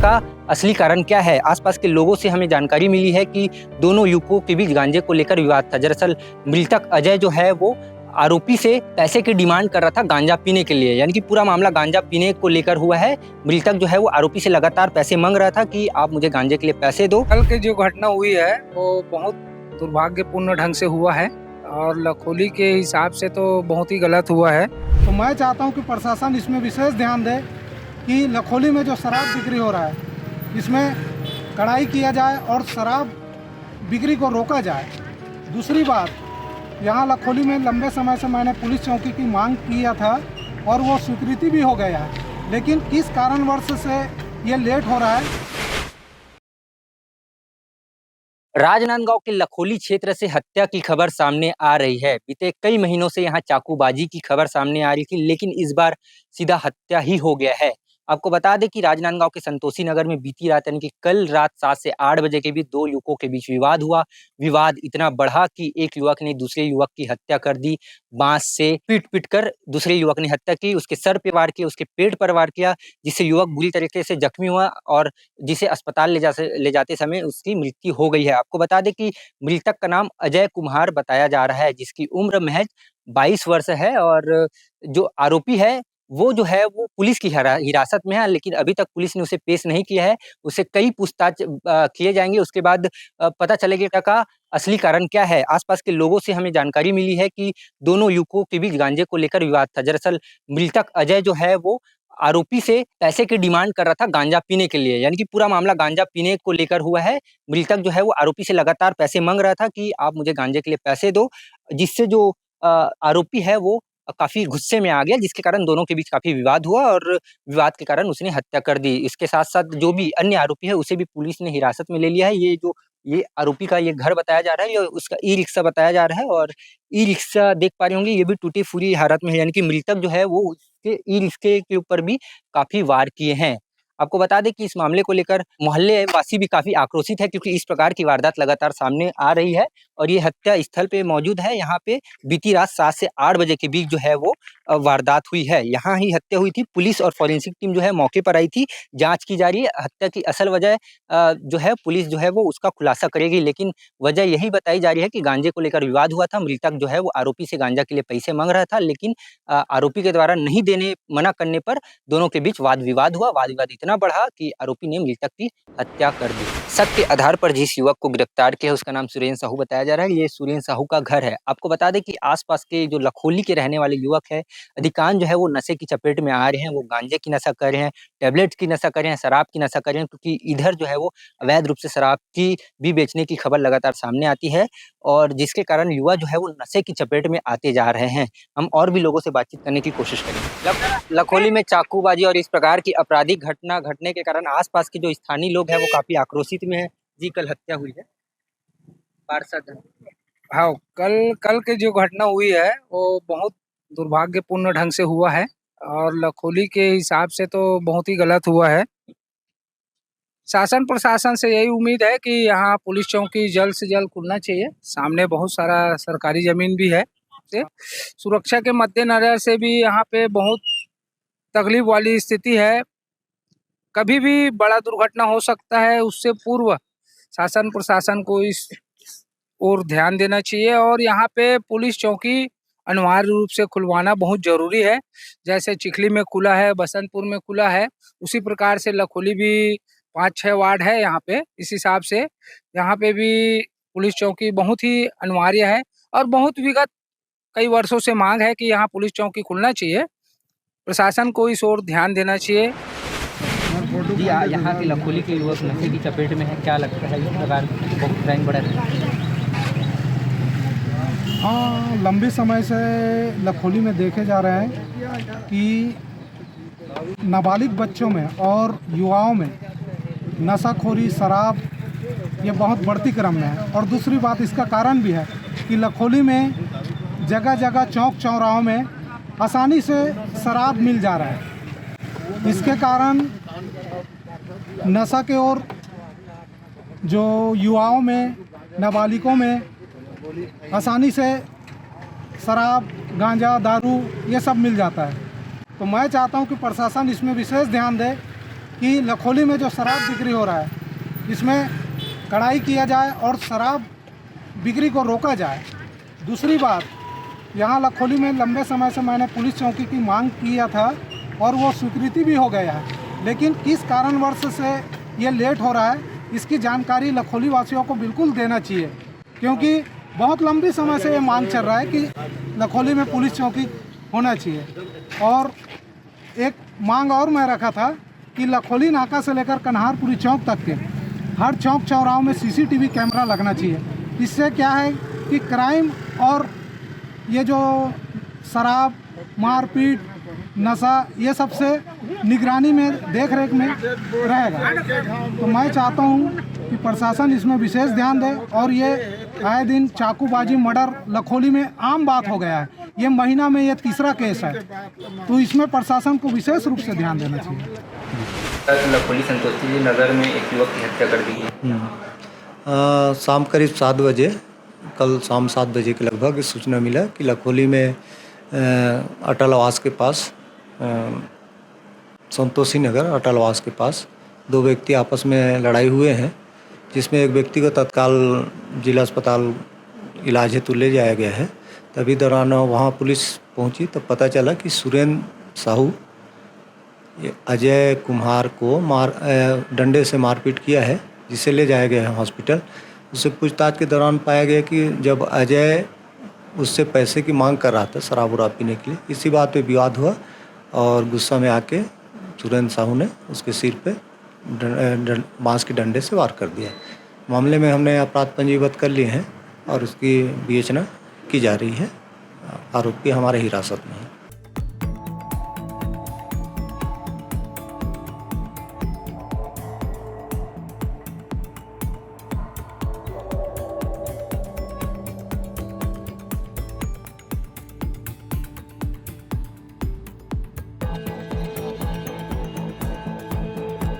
का असली कारण क्या है? आसपास के लोगों से हमें जानकारी मिली है कि दोनों युवकों के बीच गांजे को लेकर विवाद था। दरअसल मृतक अजय जो है वो आरोपी से पैसे की डिमांड कर रहा था गांजा पीने के लिए, यानी कि पूरा मामला गांजा पीने को लेकर हुआ है। मृतक जो है वो आरोपी से लगातार पैसे मांग रहा था कि आप मुझे गांजे के लिए पैसे दो। कल की जो घटना हुई है वो बहुत दुर्भाग्यपूर्ण ढंग से हुआ है और लखोली के हिसाब से तो बहुत ही गलत हुआ है। तो मैं चाहता हूं कि प्रशासन इसमें विशेष ध्यान दे कि लखोली में जो शराब बिक्री हो रहा है इसमें कड़ाई किया जाए और शराब बिक्री को रोका जाए। दूसरी बात, यहाँ लखोली में लंबे समय से मैंने पुलिस चौकी की मांग किया था और वो स्वीकृति भी हो गया है, लेकिन किस कारणवश से ये लेट हो रहा है। राजनांदगांव के लखोली क्षेत्र से हत्या की खबर सामने आ रही है। बीते कई महीनों से यहाँ चाकूबाजी की खबर सामने आ रही थी, लेकिन इस बार सीधा हत्या ही हो गया है। आपको बता दें कि राजनांदगांव के संतोषी नगर में बीती रात यानी कि कल रात 7 से 8 बजे के बीच दो युवकों के बीच विवाद हुआ। विवाद इतना बढ़ा कि एक युवक ने दूसरे युवक की हत्या कर दी। बांस से पीट-पीट कर दूसरे युवक ने हत्या की, उसके सर पे वार किया, उसके पेट पर वार किया, जिससे युवक बुरी तरीके से जख्मी हुआ और जिसे अस्पताल ले जाते समय उसकी मृत्यु हो गई है। आपको बता दें कि मृतक का नाम अजय कुम्हार बताया जा रहा है, जिसकी उम्र महज 22 वर्ष है और जो आरोपी है वो जो है वो पुलिस की हिरासत में है, लेकिन अभी तक पुलिस ने उसे पेश नहीं किया है। उससे कई पूछताछ किए जाएँगे, उसके बाद पता चलेगा का असली कारण क्या है। आस-पास के लोगों से हमें जानकारी मिली है कि दोनों युवकों के बीच गांजे को लेकर विवाद था। दरअसल मृतक अजय जो है वो आरोपी से पैसे की डिमांड कर रहा था गांजा पीने के लिए, यानी कि पूरा मामला गांजा पीने को लेकर हुआ है। मृतक जो है वो आरोपी से लगातार पैसे मांग रहा था कि आप मुझे गांजे के लिए पैसे दो, जिससे जो आरोपी है वो काफ़ी गुस्से में आ गया, जिसके कारण दोनों के बीच काफ़ी विवाद हुआ और विवाद के कारण उसने हत्या कर दी। इसके साथ-साथ जो भी अन्य आरोपी है उसे भी पुलिस ने हिरासत में ले लिया है। ये आरोपी का ये घर बताया जा रहा है, ये उसका ई-रिक्शा बताया जा रहा है और ई-रिक्शा देख पा रहे होंगे ये भी टूटी-फूटी हालत में है, यानी कि मृतक जो है वो उसके ई-रिक्शे के ऊपर भी काफ़ी वार किए हैं। आपको बता दें कि इस मामले को लेकर मोहल्ले वासी भी काफ़ी आक्रोशित है, क्योंकि इस प्रकार की वारदात लगातार सामने आ रही है और ये हत्या स्थल पे मौजूद है। यहाँ पे बीती रात 7 से 8 बजे के बीच जो है वो वारदात हुई है। यहाँ ही हत्या हुई थी। पुलिस और फोरेंसिक टीम जो है मौके पर आई थी। जाँच की जा रही है। हत्या की असल वजह जो है पुलिस जो है वो उसका खुलासा करेगी, लेकिन वजह यही बताई जा रही है कि गांजे को लेकर विवाद हुआ था। मृतक जो है वो आरोपी से गांजा के लिए पैसे माँग रहा था, लेकिन आरोपी के द्वारा नहीं देने मना करने पर दोनों के बीच वाद-विवाद हुआ। वाद-विवाद इतना बढ़ा कि आरोपी ने मृतक की हत्या कर दी। शक के आधार पर जिस युवक को गिरफ्तार किया उसका नाम सुरेंद्र साहू बताया जा रहा है। ये सुरेंद्र साहू का घर है। आपको बता दें कि आस-पास के जो लखोली के रहने वाले युवक हैं, अधिकांश जो है वो नशे की चपेट में आ रहे हैं। वो गांजे की नशा कर रहे हैं, टैबलेट्स की नशा कर रहे हैं, शराब की नशा कर रहे हैं, क्योंकि इधर जो है वो अवैध रूप से शराब की भी बेचने की खबर लगातार सामने आती है और जिसके कारण युवा जो है वो नशे की चपेट में आते जा रहे हैं। हम और भी लोगों से बातचीत करने की कोशिश करेंगे। लखोली में चाकूबाजी और इस प्रकार की आपराधिक घटना घटने के कारण आस-पास के जो स्थानीय लोग हैं वो काफ़ी आक्रोशित में हैं। जी, कल हत्या हुई है। पार्षद हाँ, कल कल की जो घटना हुई है वो बहुत दुर्भाग्यपूर्ण ढंग से हुआ है और लखोली के हिसाब से तो बहुत ही गलत हुआ है। शासन प्रशासन से यही उम्मीद है कि यहाँ पुलिस चौकी जल्द से जल्द खुलना चाहिए। सामने बहुत सारा सरकारी ज़मीन भी है। से सुरक्षा के मद्देनज़र से भी यहाँ पे बहुत तकलीफ वाली स्थिति है। कभी भी बड़ा दुर्घटना हो सकता है, उससे पूर्व शासन प्रशासन को इस ओर ध्यान देना चाहिए और यहाँ पे पुलिस चौकी अनिवार्य रूप से खुलवाना बहुत ज़रूरी है। जैसे चिखली में खुला है, बसंतपुर में खुला है, उसी प्रकार से लखोली भी 5-6 वार्ड है यहाँ पे। इस हिसाब से यहाँ पे भी पुलिस चौकी बहुत ही अनिवार्य है और बहुत विगत कई वर्षों से मांग है कि यहाँ पुलिस चौकी खुलना चाहिए। प्रशासन को इस ओर ध्यान देना चाहिए। जी, यहाँ के लखोली के युवक नशे की चपेट में हैं। क्या लगता है इस प्रकार बहुत क्राइम बढ़ा है? हाँ, लंबे समय से लखोली में देखे जा रहे हैं कि नाबालिग बच्चों में और युवाओं में नशाखोरी, शराब ये बहुत बढ़ती क्रम में है। और दूसरी बात इसका कारण भी है कि लखोली में जगह जगह चौक चौराहों में आसानी से शराब मिल जा रहा है। इसके कारण नशा के ओर जो युवाओं में, नाबालिगों में आसानी से शराब, गांजा, दारू ये सब मिल जाता है। तो मैं चाहता हूं कि प्रशासन इसमें विशेष ध्यान दे कि लखोली में जो शराब बिक्री हो रहा है इसमें कड़ाई किया जाए और शराब बिक्री को रोका जाए। दूसरी बात, यहाँ लखोली में लंबे समय से मैंने पुलिस चौकी की मांग किया था और वो स्वीकृति भी हो गया है, लेकिन किस कारणवश से ये लेट हो रहा है इसकी जानकारी लखोली वासियों को बिल्कुल देना चाहिए, क्योंकि बहुत लंबी समय से ये मांग चल रहा है कि लखोली में पुलिस चौकी होना चाहिए। और एक मांग और मैं रखा था कि लखोली नाका से लेकर कन्हारपुरी चौक तक के हर चौक चौराहों में सीसीटीवी कैमरा लगना चाहिए। इससे क्या है कि क्राइम और ये जो शराब, मारपीट, नशा, ये सबसे निगरानी में, देख रेख में रहेगा। तो मैं चाहता हूँ कि प्रशासन इसमें विशेष ध्यान दे। और ये आए दिन चाकूबाजी, मर्डर लखोली में आम बात हो गया है। ये महीना में ये तीसरा केस है, तो इसमें प्रशासन को विशेष रूप से ध्यान देना चाहिए। लखोली संतोषी जी नगर में एक युवक की हत्या कर दी है। शाम करीब 7 बजे, कल शाम 7 बजे के लगभग सूचना मिला कि लखोली में अटल आवास के पास, संतोषी नगर अटल आवास के पास 2 व्यक्ति आपस में लड़ाई हुए हैं, जिसमें एक व्यक्ति को तत्काल जिला अस्पताल इलाज हेतु ले जाया गया है। तभी दौरान वहाँ पुलिस पहुँची तब पता चला कि सुरेंद्र साहू अजय कुम्हार को डंडे से मारपीट किया है, जिसे ले जाया गया है हॉस्पिटल। उससे पूछताछ के दौरान पाया गया कि जब अजय उससे पैसे की मांग कर रहा था शराब उराब पीने के लिए, इसी बात पे विवाद हुआ और गुस्सा में आके सुरेंद्र साहू ने उसके सिर पे बांस के डंडे से वार कर दिया। मामले में हमने अपराध पंजीबद्ध कर लिए हैं और उसकी विवेचना की जा रही है। आरोपी हमारे हिरासत में है।